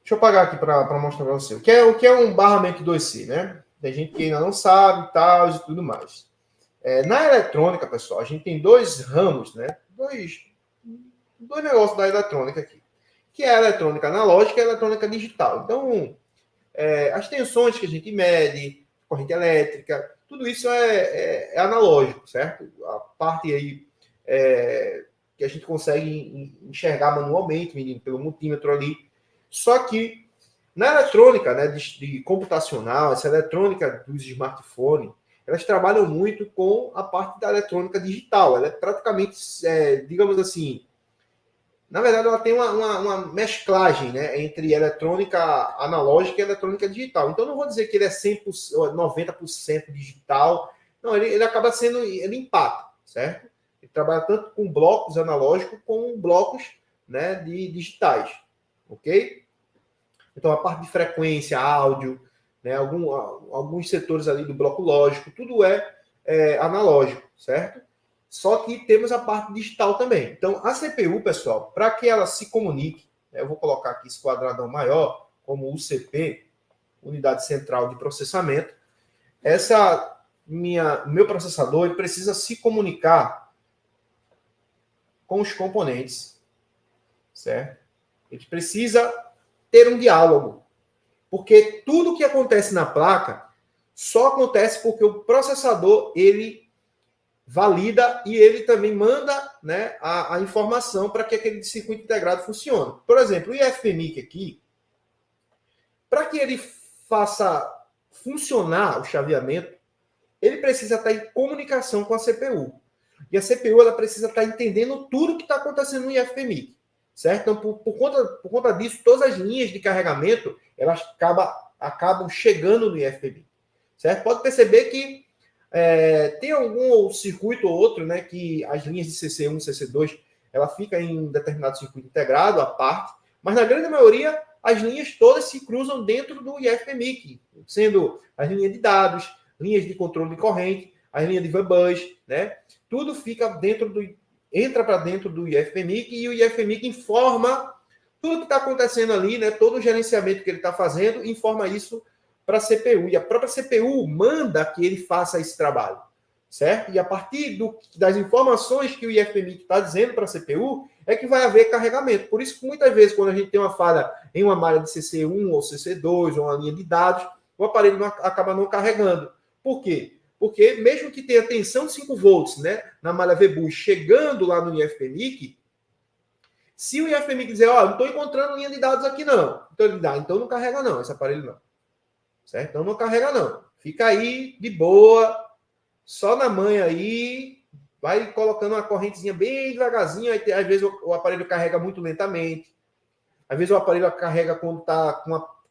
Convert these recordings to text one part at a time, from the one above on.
Deixa eu apagar aqui para mostrar para você. O que é um barramento 2C, né? Tem gente que ainda não sabe, tal, e tudo mais. Na eletrônica, pessoal, a gente tem dois ramos, né? Dois negócios da eletrônica aqui. Que é a eletrônica analógica e a eletrônica digital. Então, as tensões que a gente mede, corrente elétrica, tudo isso é analógico, certo? A parte aí que a gente consegue enxergar manualmente, medindo pelo multímetro ali. Só que na eletrônica, né, de computacional, essa eletrônica dos smartphones, elas trabalham muito com a parte da eletrônica digital. Ela é praticamente, digamos assim, na verdade, ela tem uma mesclagem, né, entre eletrônica analógica e eletrônica digital. Então, não vou dizer que ele é 100%, 90% digital. Não, ele acaba sendo, ele empata, certo? Ele trabalha tanto com blocos analógicos como blocos, né, de digitais, ok? Então, a parte de frequência, áudio, né, alguns setores ali do bloco lógico, tudo é analógico, certo? Só que temos a parte digital também. Então, a CPU, pessoal, para que ela se comunique, né, eu vou colocar aqui esse quadradão maior, como UCP, Unidade Central de Processamento, meu processador ele precisa se comunicar com os componentes, certo? Ele precisa ter um diálogo, porque tudo que acontece na placa só acontece porque o processador ele valida e ele também manda, né, a informação para que aquele circuito integrado funcione. Por exemplo, o IFPMIC aqui, para que ele faça funcionar o chaveamento, ele precisa estar em comunicação com a CPU. E a CPU ela precisa estar entendendo tudo que está acontecendo no IFPMIC. Certo? Então, por conta disso, todas as linhas de carregamento elas acabam chegando no IFPMIC. Certo? Pode perceber que tem algum circuito ou outro, né, que as linhas de CC1, CC2, ela fica em um determinado circuito integrado, à parte, mas na grande maioria as linhas todas se cruzam dentro do IFPMIC, sendo as linhas de dados, linhas de controle de corrente, as linhas de VBus, né? Tudo fica entra para dentro do IFPMIC e o IFPMIC informa tudo que está acontecendo ali, né? Todo o gerenciamento que ele está fazendo, informa isso para a CPU. E a própria CPU manda que ele faça esse trabalho, certo? E a partir das informações que o IFPMIC está dizendo para a CPU, é que vai haver carregamento. Por isso que muitas vezes, quando a gente tem uma falha em uma malha de CC1 ou CC2 ou uma linha de dados, o aparelho acaba não carregando. Por quê? Porque mesmo que tenha tensão de 5 volts, né, na malha VBus chegando lá no IFPMIC, se o IFPMIC dizer, não estou encontrando linha de dados aqui não, então não carrega não, esse aparelho não. Certo? Então não carrega não. Fica aí de boa, só na manha aí, vai colocando uma correntezinha bem devagarzinho, aí, às vezes o aparelho carrega muito lentamente, às vezes o aparelho carrega quando está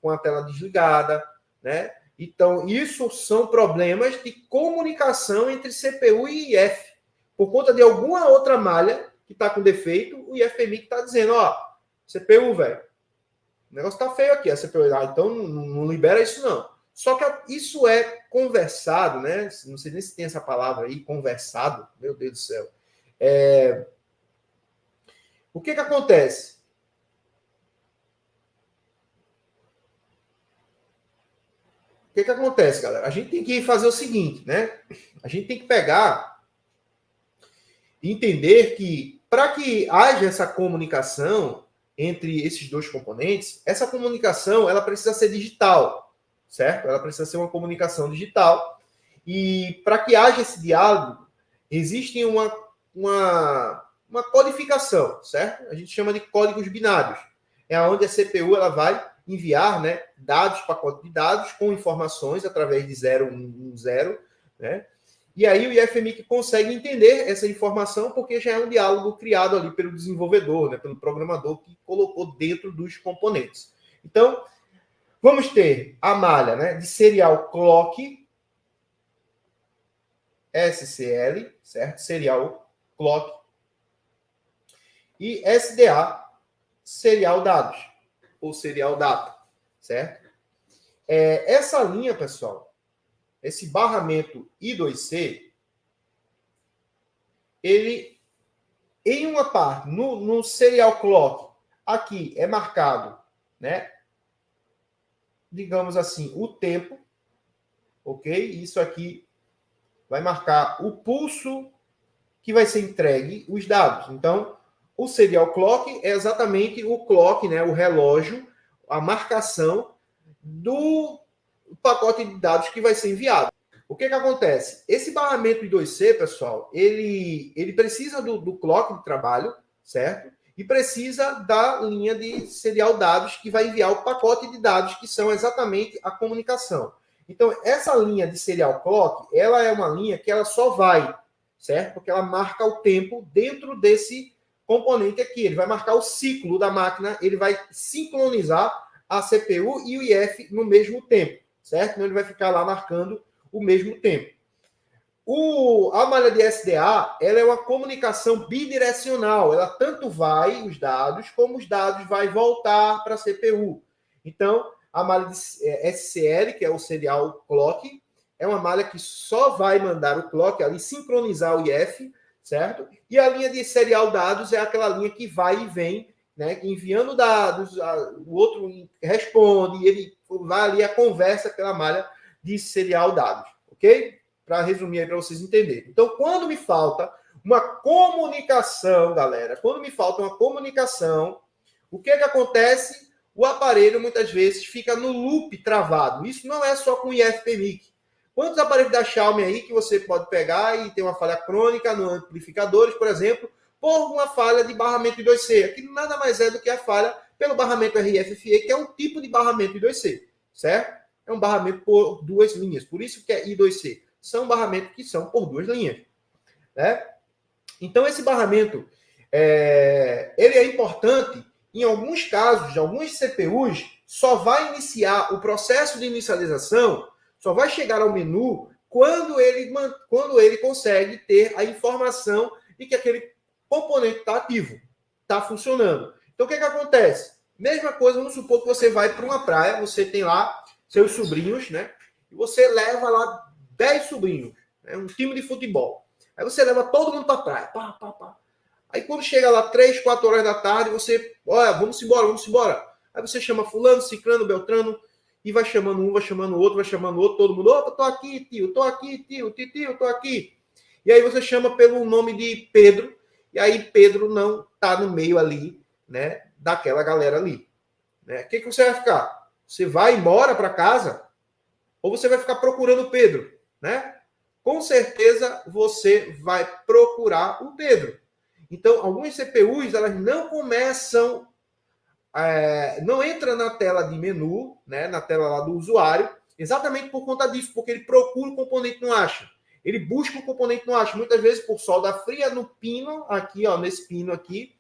com a tela desligada, né? Então, isso são problemas de comunicação entre CPU e IF. Por conta de alguma outra malha que está com defeito, o IFPMIC está dizendo, CPU, velho, o negócio está feio aqui. A CPU, então não libera isso não. Só que isso é conversado, né? Não sei nem se tem essa palavra aí, conversado. Meu Deus do céu. O que acontece? O que acontece, galera? A gente tem que fazer o seguinte, né? A gente tem que pegar e entender que para que haja essa comunicação entre esses dois componentes, essa comunicação ela precisa ser digital, certo? Ela precisa ser uma comunicação digital. E para que haja esse diálogo, existe uma codificação, certo? A gente chama de códigos binários. É onde a CPU ela vai enviar, né, dados, pacote de dados com informações através de 010, né? E aí o IFMIC consegue entender essa informação porque já é um diálogo criado ali pelo desenvolvedor, né, pelo programador que colocou dentro dos componentes. Então, vamos ter a malha, né, de serial clock, SCL, certo? Serial clock. E SDA, serial dados, ou serial data, certo? Essa linha, pessoal, esse barramento I2C, ele, em uma parte, no serial clock, aqui é marcado, né, digamos assim, o tempo, ok? Isso aqui vai marcar o pulso que vai ser entregue os dados. Então, o serial clock é exatamente o clock, né, o relógio, a marcação do pacote de dados que vai ser enviado. O que acontece? Esse barramento I2C, pessoal, ele precisa do clock de trabalho, certo? E precisa da linha de serial dados que vai enviar o pacote de dados, que são exatamente a comunicação. Então, essa linha de serial clock, ela é uma linha que ela só vai, certo? Porque ela marca o tempo dentro desse componente aqui. Ele vai marcar o ciclo da máquina, ele vai sincronizar a CPU e o IF no mesmo tempo, certo? Então, ele vai ficar lá marcando o mesmo tempo. A malha de SDA, ela é uma comunicação bidirecional. Ela tanto vai os dados, como os dados vai voltar para a CPU. Então, a malha de SCL, que é o Serial Clock, é uma malha que só vai mandar o clock ali, sincronizar o IF, certo? E a linha de serial dados é aquela linha que vai e vem, né? Enviando dados, o outro responde, e ele vai ali a conversa pela malha de serial dados, ok? Para resumir aí, para vocês entenderem. Então, quando me falta uma comunicação, galera, quando me falta uma comunicação, o que acontece? O aparelho, muitas vezes, fica no loop travado. Isso não é só com o IFPMIC. Quantos aparelhos da Xiaomi aí que você pode pegar e ter uma falha crônica no amplificadores, por exemplo, por uma falha de barramento I2C, que nada mais é do que a falha pelo barramento RFFE, que é um tipo de barramento I2C, certo? É um barramento por duas linhas, por isso que é I2C. São barramentos que são por duas linhas, né? Então, esse barramento, ele é importante em alguns casos, de alguns CPUs, só vai iniciar o processo de inicialização, só vai chegar ao menu quando ele consegue ter a informação de que aquele componente está ativo, está funcionando. Então, o que acontece? Mesma coisa, vamos supor que você vai para uma praia, você tem lá seus sobrinhos, né? E você leva lá 10 sobrinhos, né? Um time de futebol. Aí você leva todo mundo para a praia. Pá, pá, pá. Aí quando chega lá 3, 4 horas da tarde, você, olha, vamos embora, vamos embora. Aí você chama fulano, ciclano, beltrano, e vai chamando um, vai chamando o outro, vai chamando o outro, todo mundo, opa, tô aqui, tio, tô aqui, tio, tô aqui. E aí você chama pelo nome de Pedro, e aí Pedro não tá no meio ali, né, daquela galera ali. Né? O que você vai ficar? Você vai embora para casa? Ou você vai ficar procurando o Pedro, né? Com certeza você vai procurar o Pedro. Então, algumas CPUs, elas não começam, não entra na tela de menu, né, na tela lá do usuário, exatamente por conta disso, porque ele procura o componente e não acha. Ele busca o componente e não acha. Muitas vezes por solda fria no pino, aqui, ó, nesse pino aqui,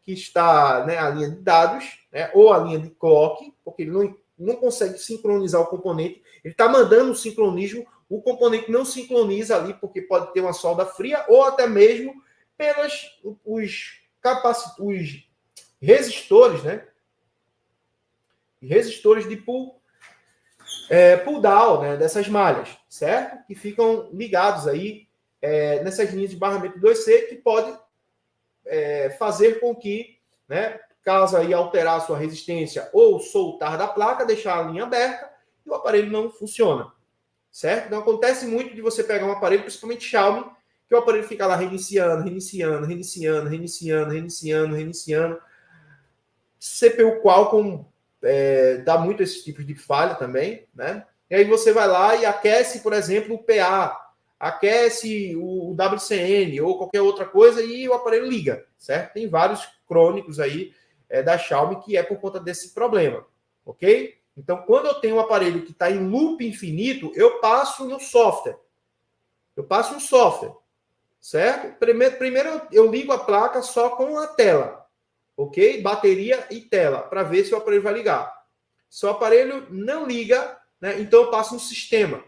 que está, né, a linha de dados, né, ou a linha de clock, porque ele não consegue sincronizar o componente. Ele está mandando o sincronismo, o componente não sincroniza ali, porque pode ter uma solda fria, ou até mesmo os resistores, né? Resistores de pull down, né? Dessas malhas, certo? Que ficam ligados aí nessas linhas de barramento 2C, que pode fazer com que, né, caso aí alterar a sua resistência ou soltar da placa, deixar a linha aberta e o aparelho não funciona, certo? Então acontece muito de você pegar um aparelho, principalmente Xiaomi, que o aparelho fica lá reiniciando. CPU Qualcomm dá muito esse tipo de falha também, né? E aí você vai lá e aquece, por exemplo, o PA, aquece o WCN ou qualquer outra coisa e o aparelho liga, certo? Tem vários crônicos aí da Xiaomi que é por conta desse problema, ok? Então, quando eu tenho um aparelho que está em loop infinito, eu passo no software. Certo? Primeiro eu ligo a placa só com a tela, ok? Bateria e tela, para ver se o aparelho vai ligar. Se o aparelho não liga, né, então eu passo um sistema.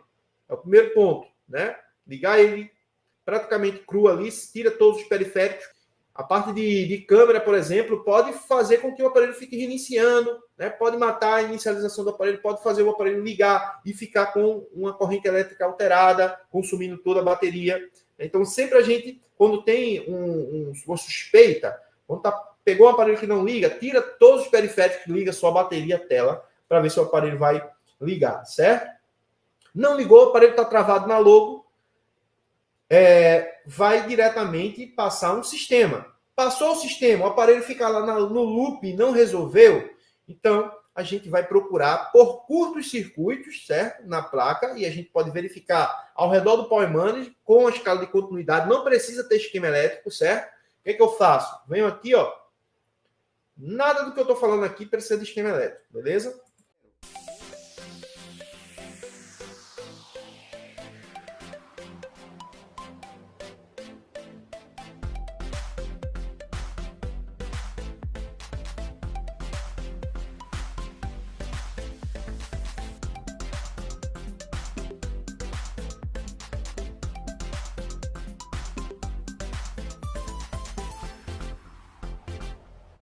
É o primeiro ponto, né? Ligar ele praticamente cru ali, tira todos os periféricos. A parte de câmera, por exemplo, pode fazer com que o aparelho fique reiniciando, né? Pode matar a inicialização do aparelho, pode fazer o aparelho ligar e ficar com uma corrente elétrica alterada, consumindo toda a bateria. Então, sempre a gente, quando tem uma suspeita, quando pegou um aparelho que não liga, tira todos os periféricos, liga só a bateria, a tela, para ver se o aparelho vai ligar, certo? Não ligou, o aparelho está travado na logo, vai diretamente passar um sistema. Passou o sistema, o aparelho fica lá no loop e não resolveu, então a gente vai procurar por curtos circuitos, certo? Na placa, e a gente pode verificar ao redor do Power Manager com a escala de continuidade, não precisa ter esquema elétrico, certo? O que é que eu faço? Venho aqui, ó. Nada do que eu estou falando aqui precisa de esquema elétrico, beleza?